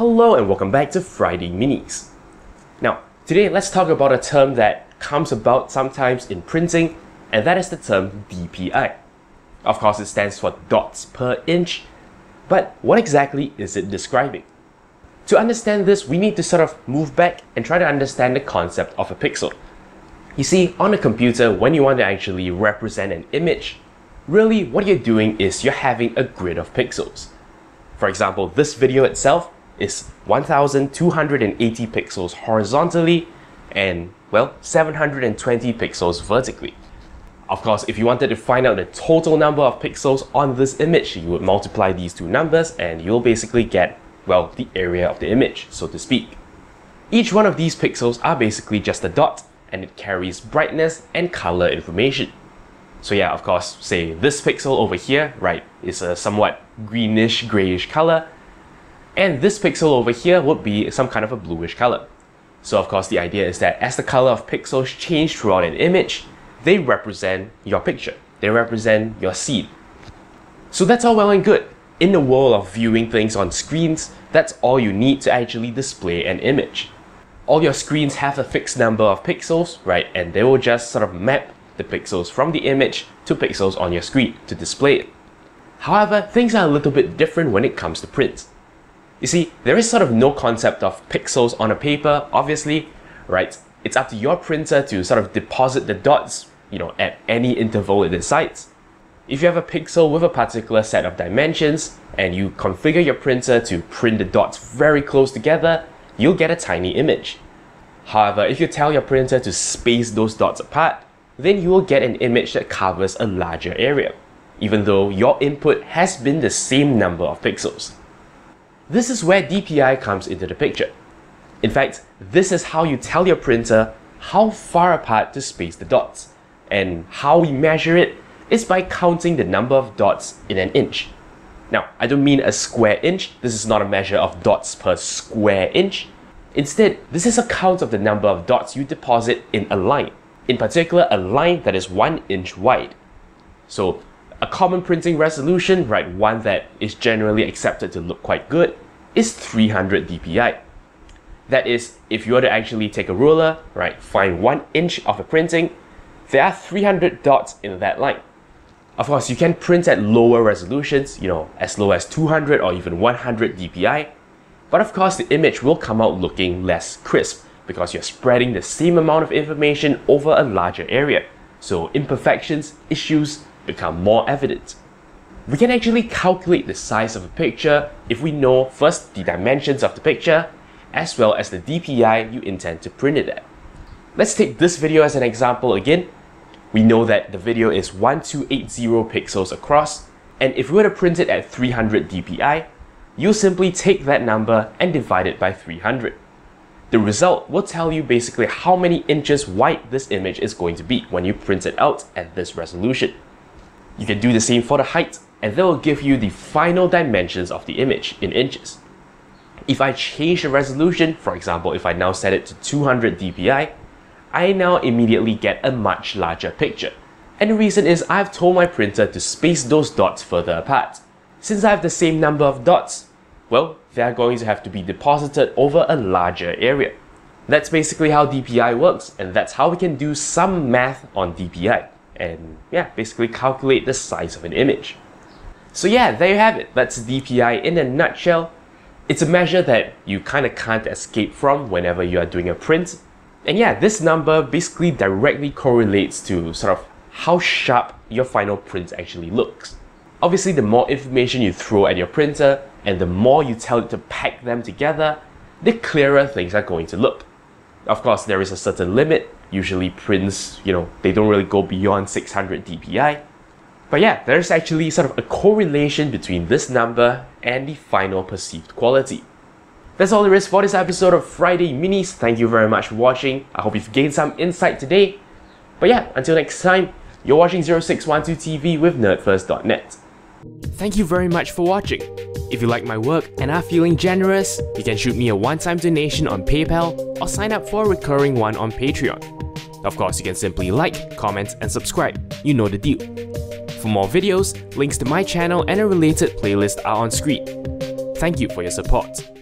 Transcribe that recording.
Hello and welcome back to Friday Minis. Now, today let's talk about a term that comes about sometimes in printing, and that is the term DPI. Of course, it stands for dots per inch, but what exactly is it describing? To understand this, we need to sort of move back and try to understand the concept of a pixel. You see, on a computer, when you want to actually represent an image, really what you're doing is you're having a grid of pixels. For example, this video itself is 1280 pixels horizontally and, well, 720 pixels vertically. Of course, if you wanted to find out the total number of pixels on this image, you would multiply these two numbers and you'll basically get, well, the area of the image, so to speak. Each one of these pixels are basically just a dot, and it carries brightness and color information. So yeah, of course, say this pixel over here, right, is a somewhat greenish, grayish color, and this pixel over here would be some kind of a bluish color. So of course, the idea is that as the color of pixels change throughout an image, they represent your picture. They represent your scene. So that's all well and good. In the world of viewing things on screens, that's all you need to actually display an image. All your screens have a fixed number of pixels, right? And they will just sort of map the pixels from the image to pixels on your screen to display it. However, things are a little bit different when it comes to print. You see, there is sort of no concept of pixels on a paper, obviously, right? It's up to your printer to sort of deposit the dots, at any interval it decides. If you have a pixel with a particular set of dimensions and you configure your printer to print the dots very close together, you'll get a tiny image. However, if you tell your printer to space those dots apart, then you will get an image that covers a larger area, even though your input has been the same number of pixels. This is where DPI comes into the picture. In fact, this is how you tell your printer how far apart to space the dots. And how we measure it is by counting the number of dots in an inch. Now, I don't mean a square inch. This is not a measure of dots per square inch. Instead, this is a count of the number of dots you deposit in a line. In particular, a line that is 1 inch wide. So, a common printing resolution, right, one that is generally accepted to look quite good, is 300 DPI. That is, if you were to actually take a ruler, right, find 1 inch of a printing, there are 300 dots in that line. Of course, you can print at lower resolutions, as low as 200 or even 100 DPI. But of course, the image will come out looking less crisp because you're spreading the same amount of information over a larger area. So imperfections, issues become more evident. We can actually calculate the size of a picture if we know first the dimensions of the picture as well as the DPI you intend to print it at. Let's take this video as an example again. We know that the video is 1280 pixels across, and if we were to print it at 300 DPI, you'll simply take that number and divide it by 300. The result will tell you basically how many inches wide this image is going to be when you print it out at this resolution. You can do the same for the height, and that will give you the final dimensions of the image in inches. If I change the resolution, for example, if I now set it to 200 DPI, I now immediately get a much larger picture. And the reason is I've told my printer to space those dots further apart. Since I have the same number of dots, well, they are going to have to be deposited over a larger area. That's basically how DPI works, and that's how we can do some math on DPI. And yeah, basically calculate the size of an image. So yeah, there you have it. That's DPI in a nutshell. It's a measure that you kind of can't escape from whenever you are doing a print. And yeah, this number basically directly correlates to sort of how sharp your final print actually looks. Obviously, the more information you throw at your printer and the more you tell it to pack them together, the clearer things are going to look. Of course, there is a certain limit. Usually prints, they don't really go beyond 600 DPI. But yeah, there's actually sort of a correlation between this number and the final perceived quality. That's all there is for this episode of Friday Minis. Thank you very much for watching. I hope you've gained some insight today. But yeah, until next time, you're watching 0612 TV with NERDfirst.net. Thank you very much for watching. If you like my work and are feeling generous, you can shoot me a one-time donation on PayPal or sign up for a recurring one on Patreon. Of course, you can simply like, comment, and subscribe. You know the deal. For more videos, links to my channel and a related playlist are on screen. Thank you for your support.